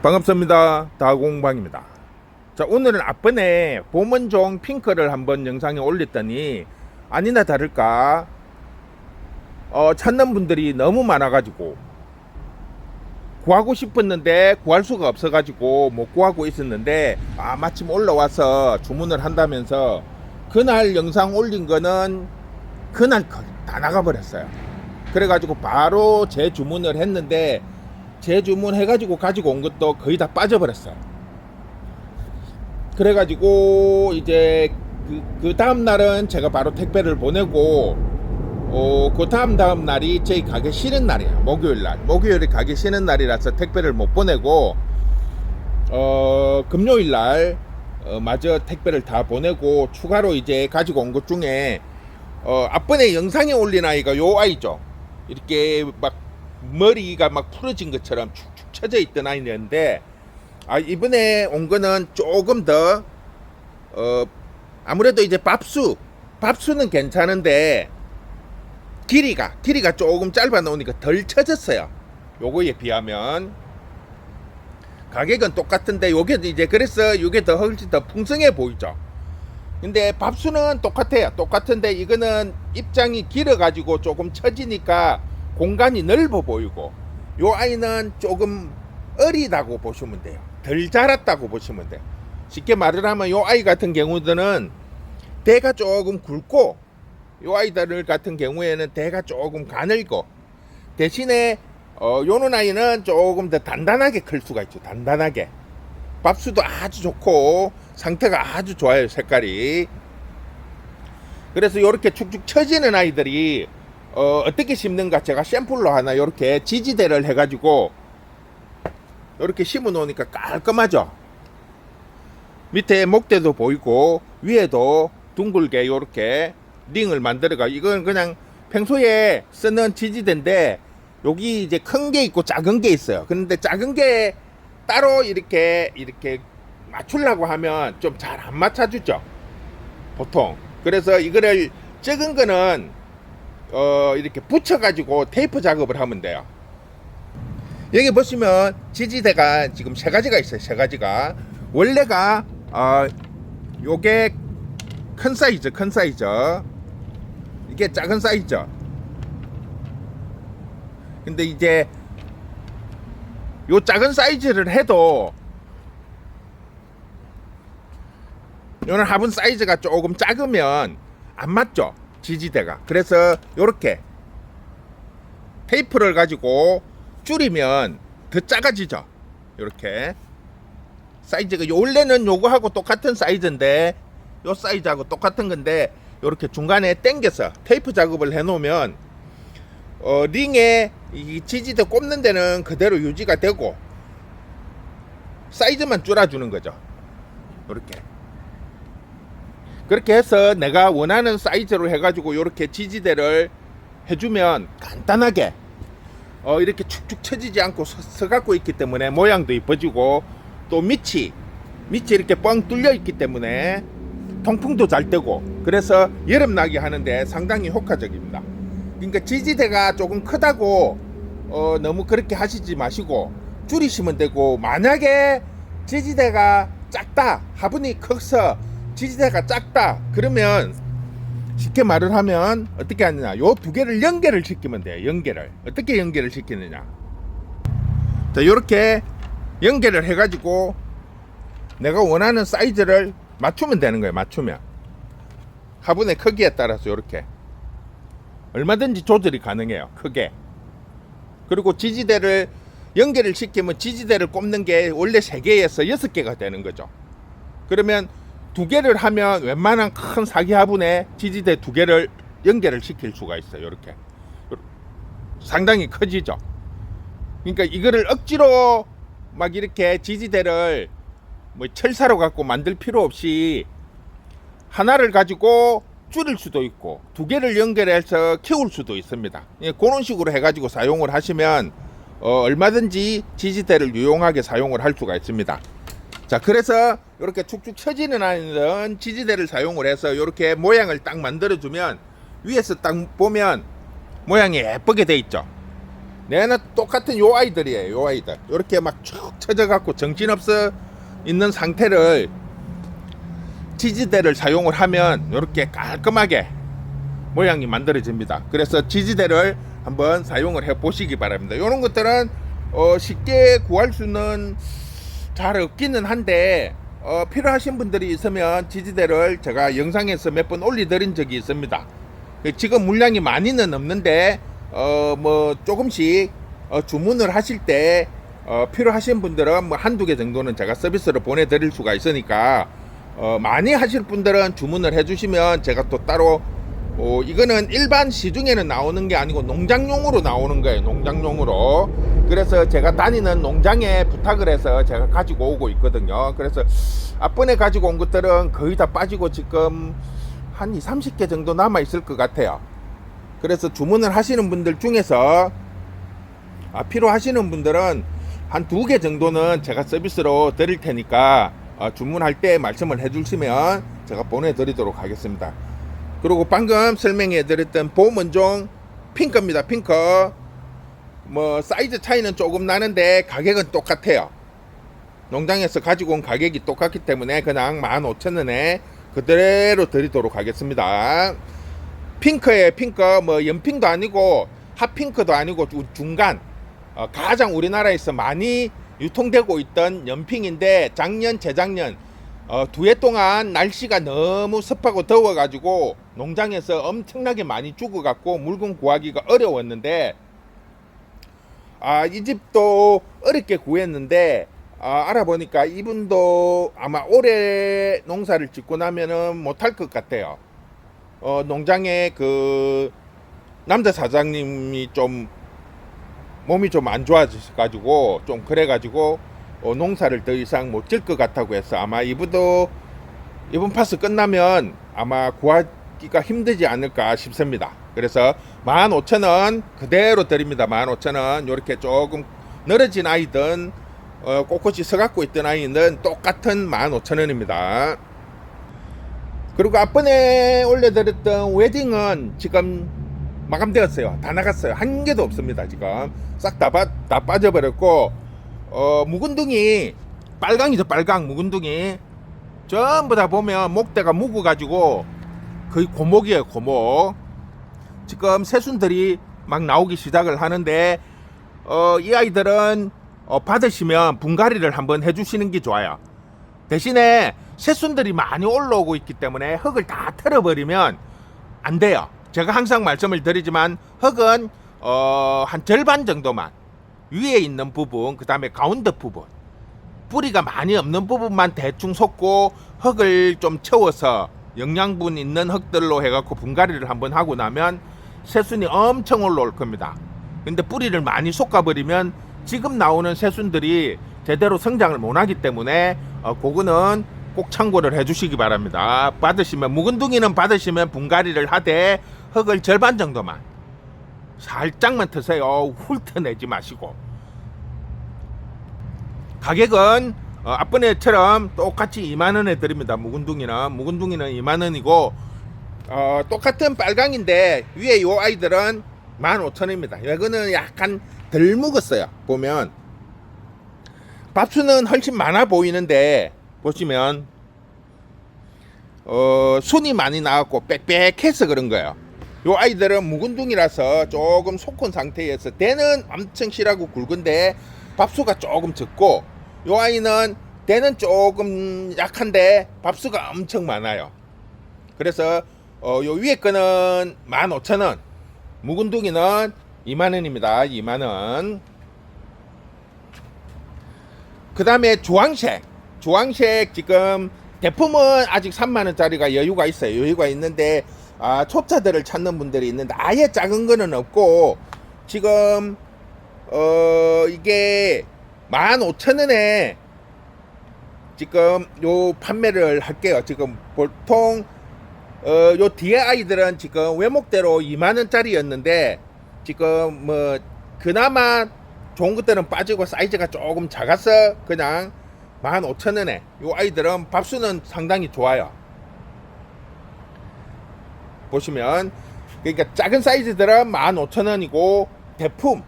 반갑습니다. 다공방입니다. 자, 오늘은 앞번에 봄원종 핑크를 한번 영상에 올렸더니 아니나 다를까 찾는 분들이 너무 많아가지고 구하고 싶었는데 구할 수가 없어가지고 못 구하고 있었는데 마침 올라와서 주문을 한다면서 그날 영상 올린 거는 그날 다 나가버렸어요. 그래가지고 바로 재주문을 했는데 재주문해가지고 가지고 온 것도 거의 다 빠져버렸어요. 그래가지고 이제 그 다음 날은 제가 바로 택배를 보내고 그 다음 날이 저희 가게 쉬는 날이에요. 목요일이 가게 쉬는 날이라서 택배를 못 보내고 금요일날 마저 택배를 다 보내고 추가로 이제 가지고 온 것 중에 앞번에 영상에 올린 아이가 요 아이죠. 이렇게 막 머리가 막 풀어진 것처럼 축축 처져 있던 아이였는데 이번에 온 거는 조금 더 아무래도 이제 밥수는 괜찮은데 길이가 조금 짧아 놓으니까 덜 처졌어요. 요거에 비하면 가격은 똑같은데 요게 이제 그래서 요게 더 훨씬 더 풍성해 보이죠. 근데 밥수는 똑같은데 이거는 입장이 길어 가지고 조금 처지니까 공간이 넓어 보이고 요 아이는 조금 어리다고 보시면 돼요. 덜 자랐다고 보시면 돼요. 쉽게 말을 하면 요 아이 같은 경우들은 대가 조금 굵고 요 아이들 같은 경우에는 대가 조금 가늘고 대신에 요런 아이는 조금 더 단단하게 클 수가 있죠. 단단하게. 밥수도 아주 좋고 상태가 아주 좋아요. 색깔이. 그래서 요렇게 축축 처지는 아이들이 어떻게 심는가 제가 샘플로 하나 요렇게 지지대를 해가지고 요렇게 심어 놓으니까 깔끔하죠. 밑에 목대도 보이고 위에도 둥글게 요렇게 링을 만들어가. 이건 그냥 평소에 쓰는 지지대인데 여기 이제 큰 게 있고 작은 게 있어요. 그런데 작은 게 따로 이렇게 맞추려고 하면 좀 잘 안 맞춰주죠 보통. 그래서 이거를 작은 거는 이렇게 붙여가지고 테이프 작업을 하면 돼요. 여기 보시면 지지대가 지금 세 가지가 있어요. 세 가지가 원래가 요게 큰 사이즈 이게 작은 사이즈. 근데 이제 요 작은 사이즈를 해도 요는 화분 사이즈가 조금 작으면 안 맞죠 지지대가. 그래서 요렇게 테이프를 가지고 줄이면 더 작아지죠. 요렇게 사이즈가 원래는 요거하고 똑같은 사이즈인데 요 사이즈하고 똑같은 건데 요렇게 중간에 당겨서 테이프 작업을 해 놓으면 링에 이 지지대 꼽는 데는 그대로 유지가 되고 사이즈만 줄여주는 거죠. 요렇게 그렇게 해서 내가 원하는 사이즈로 해가지고 이렇게 지지대를 해주면 간단하게 이렇게 축축 처지지 않고 서갖고 있기 때문에 모양도 이뻐지고 또 밑이 이렇게 뻥 뚫려 있기 때문에 통풍도 잘 되고 그래서 여름 나게 하는데 상당히 효과적입니다. 그러니까 지지대가 조금 크다고 너무 그렇게 하시지 마시고 줄이시면 되고, 만약에 지지대가 작다, 화분이 커서 지지대가 작다 그러면 쉽게 말을 하면 어떻게 하느냐, 요 두 개를 연결을 시키면 돼요. 어떻게 연결을 시키느냐, 자 요렇게 연결을 해 가지고 내가 원하는 사이즈를 맞추면 되는 거예요. 맞추면 화분의 크기에 따라서 요렇게 얼마든지 조절이 가능해요. 크게. 그리고 지지대를 연결을 시키면 지지대를 꼽는 게 원래 3개에서 6개가 되는 거죠. 그러면 2개를 하면 웬만한 큰 사기 화분에 지지대 2개를 연결을 시킬 수가 있어요. 이렇게 상당히 커지죠. 그러니까 이거를 억지로 막 이렇게 지지대를 뭐 철사로 갖고 만들 필요 없이 하나를 가지고 줄일 수도 있고 2개를 연결해서 키울 수도 있습니다. 그런 식으로 해가지고 사용을 하시면 얼마든지 지지대를 유용하게 사용을 할 수가 있습니다. 자, 그래서 이렇게 축축 처지는 않은 지지대를 사용을 해서 이렇게 모양을 딱 만들어 주면 위에서 딱 보면 모양이 예쁘게 돼 있죠. 내는 똑같은 요 아이들이에요. 요 아이들 이렇게 막 쭉 처져 갖고 정신없어 있는 상태를 지지대를 사용을 하면 이렇게 깔끔하게 모양이 만들어집니다. 그래서 지지대를 한번 사용을 해 보시기 바랍니다. 이런 것들은 쉽게 구할 수는 잘 없기는 한데 필요하신 분들이 있으면 지지대를 제가 영상에서 몇 번 올려드린 적이 있습니다. 지금 물량이 많이는 없는데 뭐 조금씩 주문을 하실 때 필요하신 분들은 뭐 한두 개 정도는 제가 서비스로 보내드릴 수가 있으니까 많이 하실 분들은 주문을 해주시면 제가 또 따로 이거는 일반 시중에는 나오는 게 아니고 농장용으로 나오는 거예요. 농장용으로. 그래서 제가 다니는 농장에 부탁을 해서 제가 가지고 오고 있거든요. 그래서 앞번에 가지고 온 것들은 거의 다 빠지고 지금 한 20, 30개 정도 남아 있을 것 같아요. 그래서 주문을 하시는 분들 중에서 필요하시는 분들은 한 2개 정도는 제가 서비스로 드릴 테니까 주문할 때 말씀을 해주시면 제가 보내드리도록 하겠습니다. 그리고 방금 설명해 드렸던 보문종 핑크입니다. 핑크. 뭐 사이즈 차이는 조금 나는데 가격은 똑같아요. 농장에서 가지고 온 가격이 똑같기 때문에 그냥 15,000원에 그대로 드리도록 하겠습니다. 핑크에 핑크 뭐 연핑도 아니고 핫핑크도 아니고 중간 가장 우리나라에서 많이 유통되고 있던 연핑인데 작년 재작년 2해 동안 날씨가 너무 습하고 더워가지고 농장에서 엄청나게 많이 죽어갖고 물건 구하기가 어려웠는데 이 집도 어렵게 구했는데 알아보니까 이분도 아마 올해 농사를 짓고 나면은 못할 것 같아요. 농장에 그 남자 사장님이 좀 몸이 좀 안 좋아져가지고 좀 그래가지고 농사를 더 이상 못 질 것 같다고 해서 아마 이분도 이번 파스 끝나면 아마 구하기가 힘들지 않을까 싶습니다. 그래서 15,000원 그대로 드립니다. 15,000원. 이렇게 조금 늘어진 아이든 꼿꼿이 서갖고 있던 아이는 똑같은 15,000원입니다. 그리고 앞번에 올려드렸던 웨딩은 지금 마감되었어요. 다 나갔어요. 한 개도 없습니다. 지금 싹 다 빠져버렸고 묵은둥이 빨강이죠. 빨강 묵은둥이 전부 다 보면 목대가 묵어가지고 거의 고목이에요. 고목. 지금 새순들이 막 나오기 시작을 하는데 이 아이들은 받으시면 분갈이를 한번 해주시는 게 좋아요. 대신에 새순들이 많이 올라오고 있기 때문에 흙을 다 털어버리면 안 돼요. 제가 항상 말씀을 드리지만 흙은 한 절반 정도만 위에 있는 부분, 그 다음에 가운데 부분, 뿌리가 많이 없는 부분만 대충 솟고 흙을 좀 채워서 영양분 있는 흙들로 해갖고 분갈이를 한번 하고 나면 새순이 엄청 올라올 겁니다. 근데 뿌리를 많이 솎아버리면 지금 나오는 새순들이 제대로 성장을 못하기 때문에 그거는 꼭 참고를 해주시기 바랍니다. 받으시면 묵은둥이는 받으시면 분갈이를 하되 흙을 절반 정도만 살짝만 트세요. 훑어내지 마시고. 가격은 앞번에처럼 똑같이 2만원에 드립니다. 묵은둥이는 2만원이고 똑같은 빨강인데 위에 요 아이들은 15,000원입니다. 이거는 약간 덜 묵었어요. 보면 밥수는 훨씬 많아 보이는데 보시면 순이 많이 나왔고 빽빽해서 그런 거예요. 요 아이들은 묵은둥이라서 조금 속은 상태에서 대는 엄청 실하고 굵은데 밥수가 조금 적고, 요 아이는 대는 조금 약한데 밥수가 엄청 많아요. 그래서 요 위에 거는 15,000원, 묵은둥이는 2만원입니다. 2만원. 그 다음에 주황색 지금 대품은 아직 3만원짜리가 여유가 있어요. 여유가 있는데 초짜들을 찾는 분들이 있는데 아예 작은 거는 없고, 지금 이게 15,000원에 지금 요 판매를 할게요. 지금 보통 요 뒤에 아이들은 지금 외목대로 2만원짜리였는데 지금 뭐 그나마 좋은 것들은 빠지고 사이즈가 조금 작아서 그냥 15,000원에, 요 아이들은 밥수는 상당히 좋아요. 보시면 그러니까 작은 사이즈들은 15,000원이고 대품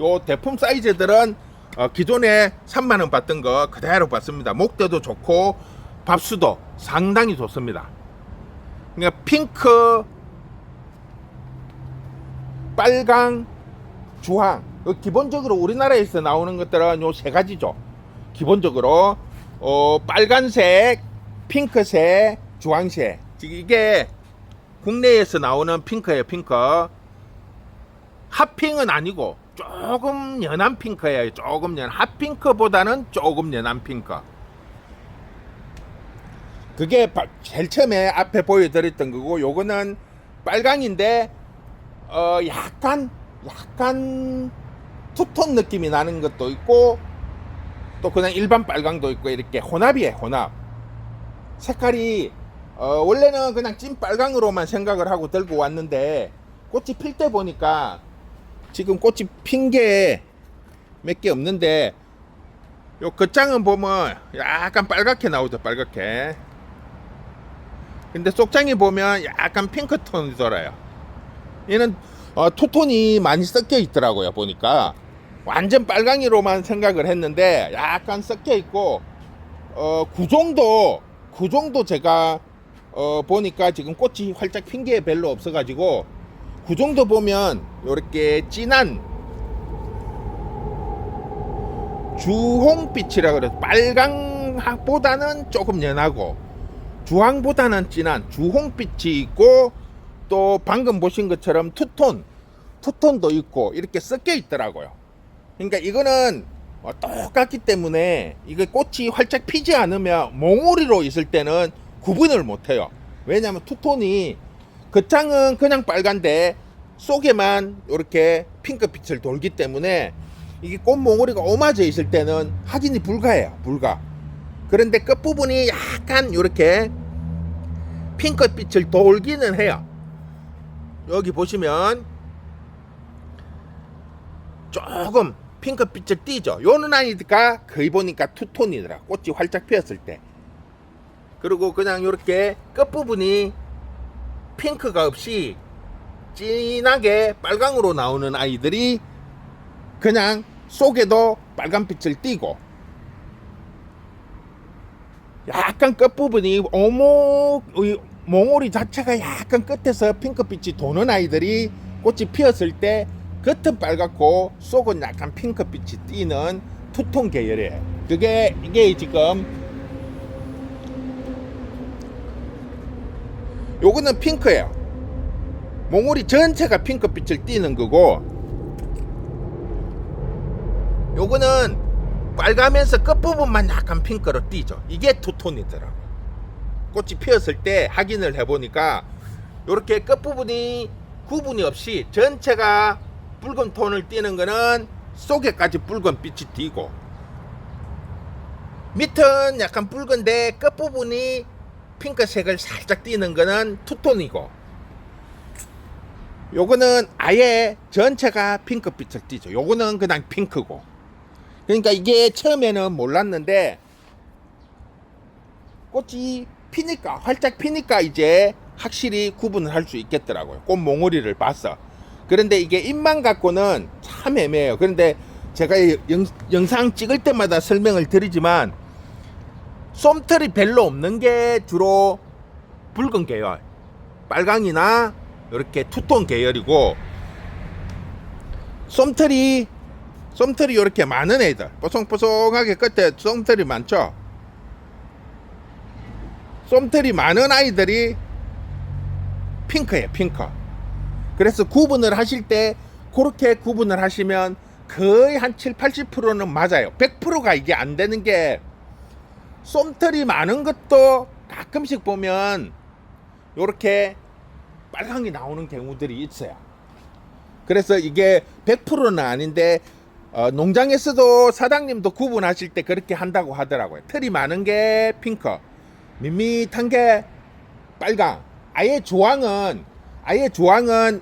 요 대품 사이즈들은 기존에 3만원 받던 거 그대로 받습니다. 목대도 좋고 밥수도 상당히 좋습니다. 그러니까 핑크, 빨강, 주황, 기본적으로 우리나라에서 나오는 것들은 요 세 가지죠. 기본적으로 빨간색, 핑크색, 주황색. 이게 국내에서 나오는 핑크예요. 핑크. 핫핑은 아니고 조금 연한 핑크예요. 조금 연한. 핫핑크보다는 조금 연한 핑크. 그게 제일 처음에 앞에 보여드렸던 거고, 요거는 빨강인데 약간 투톤 느낌이 나는 것도 있고, 또 그냥 일반 빨강도 있고, 이렇게 혼합이에요. 혼합. 색깔이 원래는 그냥 찐 빨강으로만 생각을 하고 들고 왔는데, 꽃이 필 때 보니까 지금 꽃이 핀 게 몇 개 없는데, 요 겉장은 보면 약간 빨갛게 나오죠. 빨갛게. 근데 속장이 보면 약간 핑크톤이 돌아요. 얘는 투톤이 많이 섞여 있더라고요. 보니까 완전 빨강이로만 생각을 했는데 약간 섞여 있고, 구종도 제가 보니까 지금 꽃이 활짝 핀 게 별로 없어 가지고, 구종도 보면 요렇게 진한 주홍빛이라 그래서 빨강보다는 조금 연하고 주황보다는 진한 주홍빛이 있고, 또 방금 보신 것처럼 투톤도 있고 이렇게 섞여 있더라고요. 그러니까 이거는 똑같기 때문에 이게 꽃이 활짝 피지 않으면 몽우리로 있을 때는 구분을 못해요. 왜냐하면 투톤이 겉장은 그냥 빨간데 속에만 이렇게 핑크빛을 돌기 때문에 이게 꽃 몽우리가 오마져 있을 때는 확인이 불가해요. 불가. 그런데 끝부분이 약간 이렇게 핑크빛을 돌기는 해요. 여기 보시면 조금 핑크빛을 띠죠. 요는 아니니까 거의 보니까 투톤이더라. 꽃이 활짝 피었을 때. 그리고 그냥 이렇게 끝부분이 핑크가 없이 진하게 빨강으로 나오는 아이들이 그냥 속에도 빨간빛을 띠고, 약간 끝부분이 몽우리 자체가 약간 끝에서 핑크빛이 도는 아이들이 꽃이 피었을 때 겉은 빨갛고 속은 약간 핑크빛이 띠는 투톤 계열이에요. 이게 지금 요거는 핑크예요. 몽우리 전체가 핑크빛을 띠는 거고, 요거는 빨가면서 끝부분만 약간 핑크로 띠죠. 이게 투톤이더라고요. 꽃이 피었을 때 확인을 해보니까 요렇게 끝부분이 구분이 없이 전체가 붉은 톤을 띠는 거는 속에까지 붉은 빛이 띠고, 밑은 약간 붉은데 끝부분이 핑크색을 살짝 띠는 거는 투톤이고, 요거는 아예 전체가 핑크빛을 띠죠. 요거는 그냥 핑크고. 그러니까 이게 처음에는 몰랐는데 꽃이 피니까, 활짝 피니까 이제 확실히 구분을 할 수 있겠더라고요. 꽃 몽우리를 봐서. 그런데 이게 입만 갖고는 참 애매해요. 그런데 제가 영상 찍을 때마다 설명을 드리지만, 솜털이 별로 없는 게 주로 붉은 계열, 빨강이나 이렇게 투톤 계열이고, 솜털이 이렇게 많은 애들, 뽀송뽀송하게 끝에 솜털이 많죠. 솜털이 많은 아이들이 핑크예요. 핑크. 그래서 구분을 하실 때 그렇게 구분을 하시면 거의 한 7, 80%는 맞아요. 100%가 이게 안 되는 게, 솜털이 많은 것도 가끔씩 보면 이렇게 빨강이 나오는 경우들이 있어요. 그래서 이게 100%는 아닌데, 농장에서도 사장님도 구분하실 때 그렇게 한다고 하더라고요. 털이 많은 게 핑크, 밋밋한 게 빨강. 아예 주황은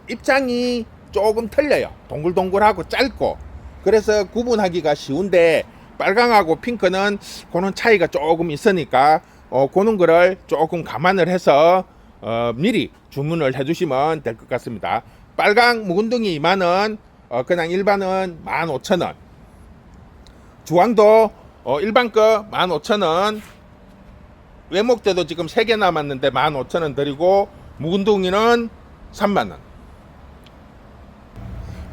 입장이 조금 틀려요. 동글동글하고 짧고. 그래서 구분하기가 쉬운데, 빨강하고 핑크는 그런 차이가 조금 있으니까 그런 거를 조금 감안을 해서 미리 주문을 해주시면 될 것 같습니다. 빨강 묵은둥이 2만원, 그냥 일반은 15,000원. 주황도 일반 거 15,000원. 외목대도 지금 3개 남았는데 15,000원 드리고, 묵은둥이는 3만원.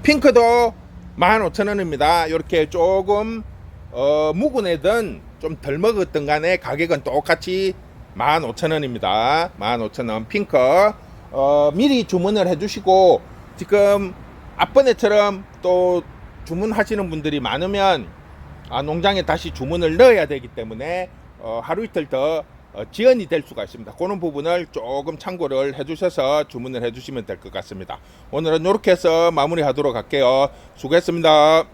핑크도 15,000원입니다. 이렇게 조금 묵은 애든 좀 덜 먹었던 간에 가격은 똑같이 15,000원입니다. 15,000원 핑크. 미리 주문을 해주시고, 지금 앞번에처럼 또 주문하시는 분들이 많으면 농장에 다시 주문을 넣어야 되기 때문에 하루 이틀 더 지연이 될 수가 있습니다. 그런 부분을 조금 참고를 해주셔서 주문을 해주시면 될 것 같습니다. 오늘은 이렇게 해서 마무리하도록 할게요. 수고했습니다.